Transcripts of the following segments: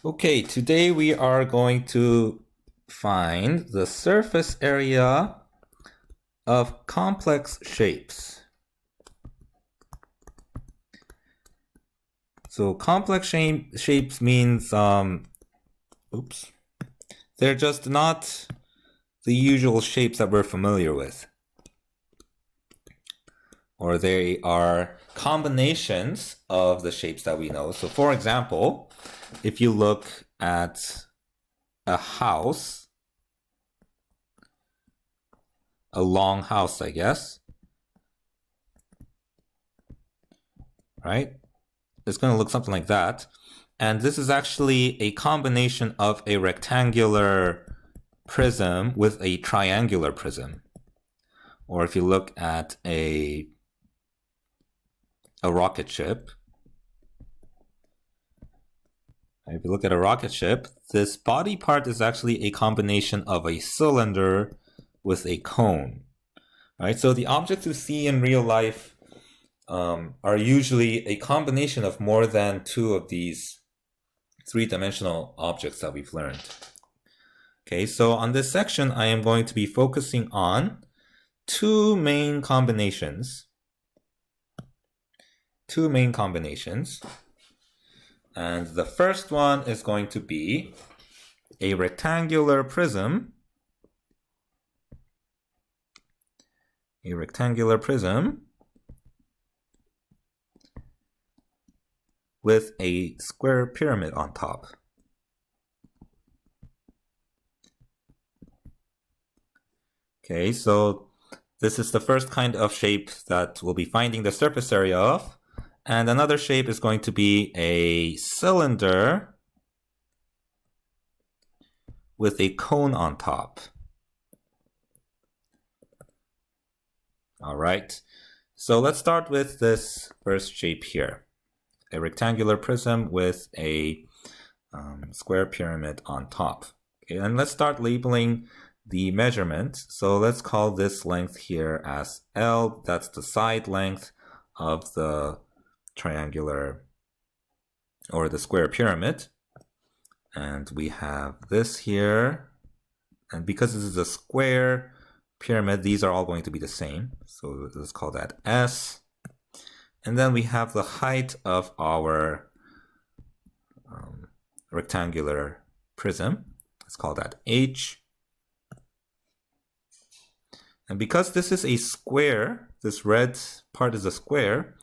Okay, today we are going to find the surface area of complex shapes. So complex shapes means, they're just not the usual shapes that we're familiar with. Or they are combinations of the shapes that we know. So for example, if you look at a house, a long house, I guess, right? It's going to look something like that. And this is actually a combination of a rectangular prism with a triangular prism. Or if you look at a rocket ship, if you look at a rocket ship, this body part is actually a combination of a cylinder with a cone. Right? So the objects you see in real life are usually a combination of more than two of these three-dimensional objects that we've learned. Okay, so on this section, I am going to be focusing on two main combinations. And the first one is going to be a rectangular prism. With a square pyramid on top. Okay, so this is the first kind of shape that we'll be finding the surface area of. And another shape is going to be a cylinder with a cone on top. All right, so let's start with this first shape here. A rectangular prism with a square pyramid on top. Okay, and let's start labeling the measurement. So let's call this length here as L. That's the side length of the triangular or the square pyramid. And we have this here. And because this is a square pyramid, these are all going to be the same. So let's call that S. And then we have the height of our rectangular prism. Let's call that H. And because this is a square, this red part is a square,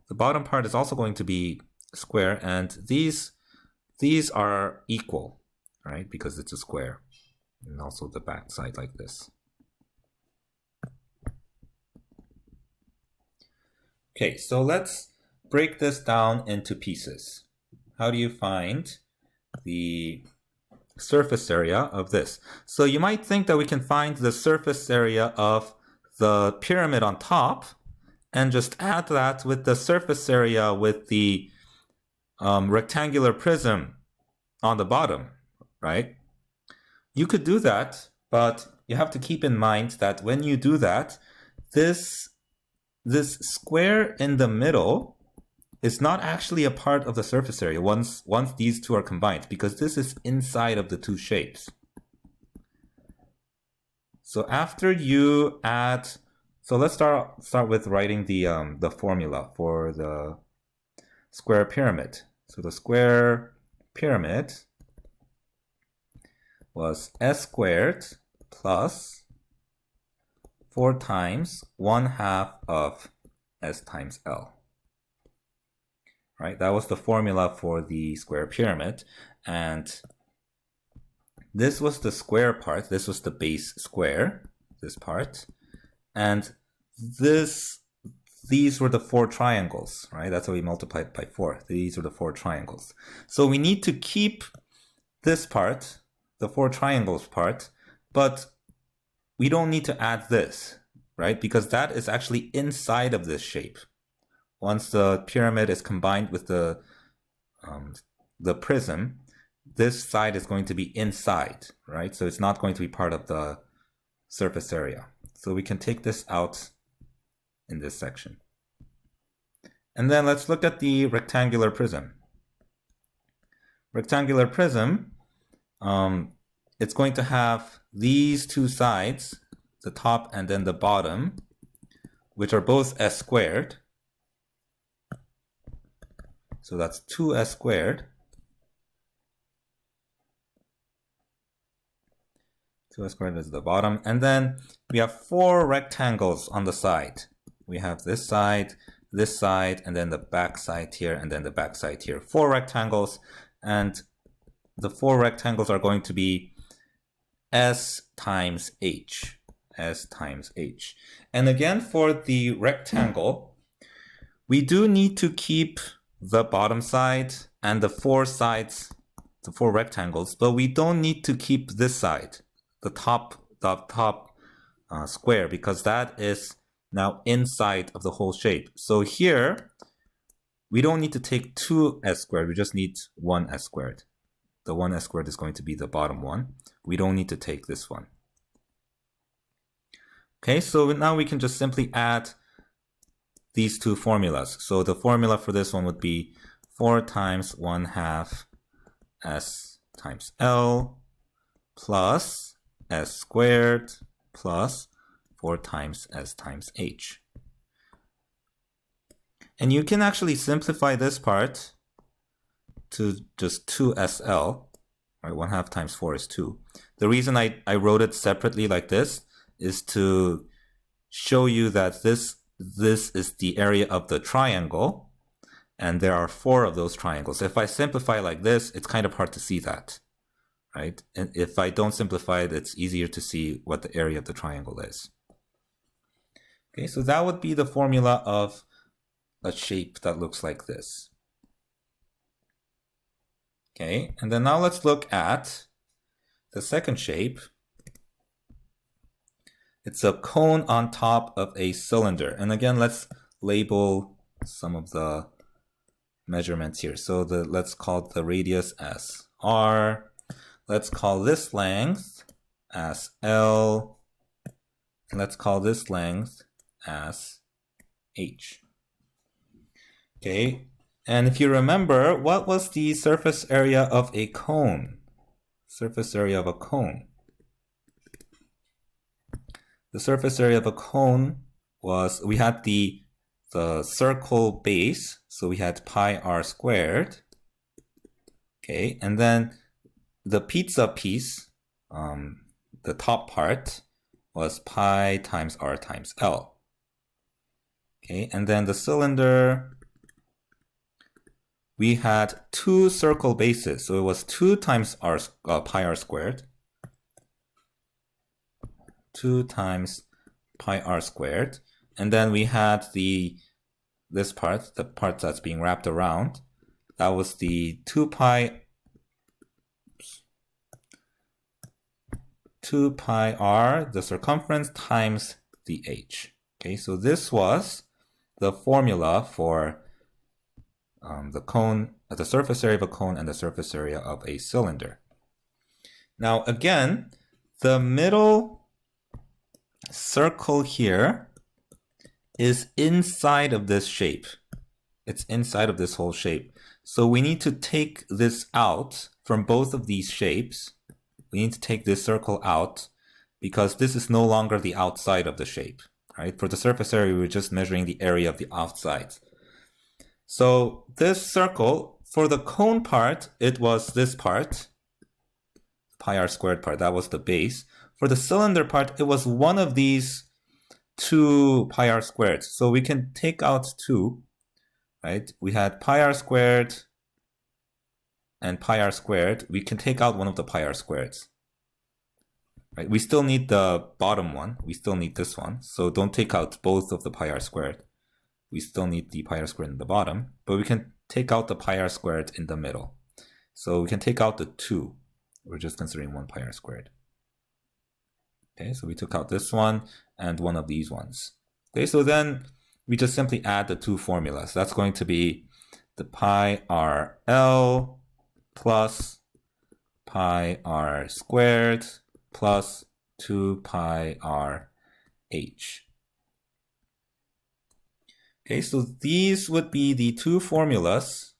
the bottom part is also going to be square, and these are equal, right? Because it's a square. And also the back side like this. Okay, so let's break this down into pieces. How do you find the surface area of this? So you might think that we can find the surface area of the pyramid on top and just add that with the surface area with the rectangular prism on the bottom, right? You could do that, but you have to keep in mind that when you do that, this square in the middle is not actually a part of the surface area once these two are combined, because this is inside of the two shapes. So after you add, so let's start with writing the formula for the square pyramid. So the square pyramid was S squared plus 4 times 1/2 of S times L. Right, that was the formula for the square pyramid. And this was the square part. This was the base square, this part. And these were the 4 triangles, right? That's why we multiplied by 4. These are the 4 triangles. So we need to keep this part, the 4 triangles part, but we don't need to add this, right? Because that is actually inside of this shape. Once the pyramid is combined with the prism, this side is going to be inside, right? So it's not going to be part of the surface area. So we can take this out in this section. And then let's look at the rectangular prism. rectangular prism, it's going to have these two sides, the top and then the bottom, which are both s squared. So that's 2s squared. 2s squared is the bottom. And then we have 4 rectangles on the side. We have this side, and then the back side here, and then the back side here. 4 rectangles, and the 4 rectangles are going to be s times h. S times h. And again, for the rectangle, we do need to keep the bottom side and the 4 sides, the 4 rectangles, but we don't need to keep this side, the top square, because that is now inside of the whole shape. So here, we don't need to take 2s squared, we just need 1s squared. The 1s squared is going to be the bottom one. We don't need to take this one. Okay, so now we can just simply add these two formulas. So the formula for this one would be 4 times 1/2 s times L plus s squared plus 4 times s times h. And you can actually simplify this part to just 2SL, right? 1/2 times 4 is 2. The reason I wrote it separately like this is to show you that this is the area of the triangle, and there are 4 of those triangles. If I simplify like this, it's kind of hard to see that, right? And if I don't simplify it, it's easier to see what the area of the triangle is. Okay, so that would be the formula of a shape that looks like this. Okay, and then now let's look at the second shape. It's a cone on top of a cylinder. And again, let's label some of the measurements here. So let's call the radius as R. Let's call this length as L. And let's call this length as H. Okay, and if you remember, what was the surface area of a cone? Surface area of a cone. The surface area of a cone was, we had the circle base, so we had pi r squared. Okay, and then the pizza piece, the top part, was pi times r times L. Okay, and then the cylinder, we had 2 circle bases, so it was 2 times pi r squared. 2 times pi r squared, and then we had this part, the part that's being wrapped around, that was the 2 pi r, the circumference, times the h. Okay, so this was the formula for the cone, the surface area of a cone and the surface area of a cylinder. Now again, the middle circle here is inside of this shape. It's inside of this whole shape. So we need to take this out from both of these shapes. We need to take this circle out because this is no longer the outside of the shape, right? For the surface area, we're just measuring the area of the outside. So this circle, for the cone part, it was this part, pi r squared part, that was the base. For the cylinder part, it was one of these 2 pi r squared. So we can take out 2, right? We had pi r squared and pi r squared. We can take out one of the pi r squareds, right? We still need the bottom one. We still need this one. So don't take out both of the pi r squared. We still need the pi r squared in the bottom, but we can take out the pi r squared in the middle. So we can take out the 2. We're just considering 1 pi r squared. Okay, so we took out this one and one of these ones. Okay, so then we just simply add the 2 formulas. That's going to be the pi r L plus pi r squared plus 2 pi r h. Okay, so these would be the 2 formulas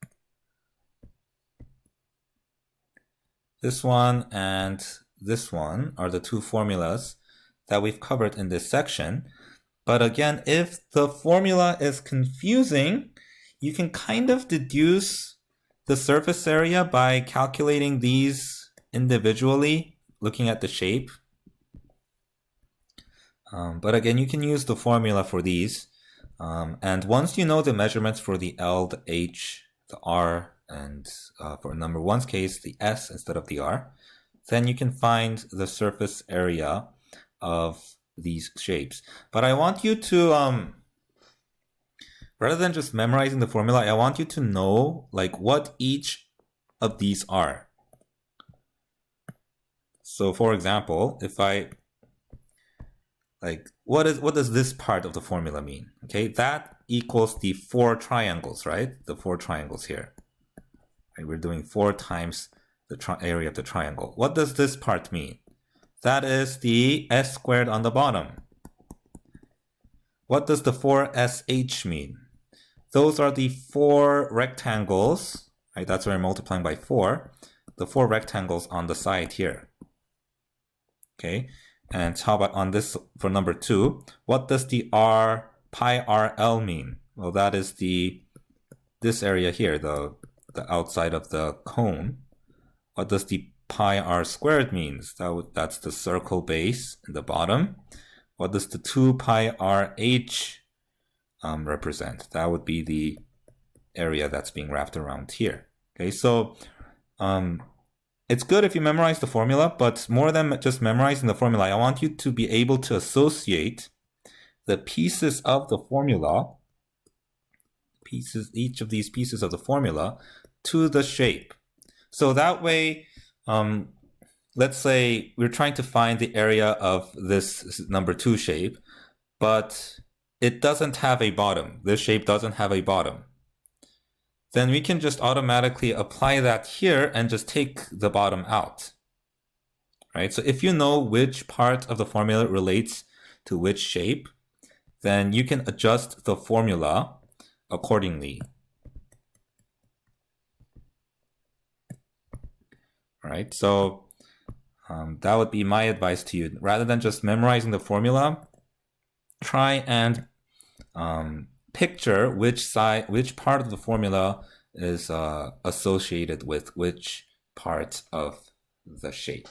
This one and this one are the two formulas that we've covered in this section. But again, if the formula is confusing, you can kind of deduce the surface area by calculating these individually, looking at the shape. But again, you can use the formula for these. And once you know the measurements for the L, the H, the R, and for number one's case, the S instead of the R, then you can find the surface area of these shapes. But I want you to, rather than just memorizing the formula, I want you to know like what each of these are. So for example, if I what does this part of the formula mean? Okay, that equals the 4 triangles, right? The 4 triangles here. Right, we're doing 4 times the area of the triangle. What does this part mean? That is the S squared on the bottom. What does the 4SH mean? Those are the 4 rectangles, right? That's why we're multiplying by 4. The 4 rectangles on the side here. Okay. And how about on this for number 2? What does the R pi RL mean? Well, that is this area here, the outside of the cone. What does the pi r squared means? That's the circle base in the bottom. What does the 2 pi RH represent? That would be the area that's being wrapped around here. Okay, so it's good if you memorize the formula, but more than just memorizing the formula, I want you to be able to associate the pieces of the formula, each of these pieces of the formula, to the shape. So that way, let's say we're trying to find the area of this number 2 shape, but it doesn't have a bottom. This shape doesn't have a bottom. Then we can just automatically apply that here and just take the bottom out. Right? So if you know which part of the formula relates to which shape, then you can adjust the formula accordingly. Right? So that would be my advice to you. Rather than just memorizing the formula, try and picture which part of the formula is associated with which part of the shape.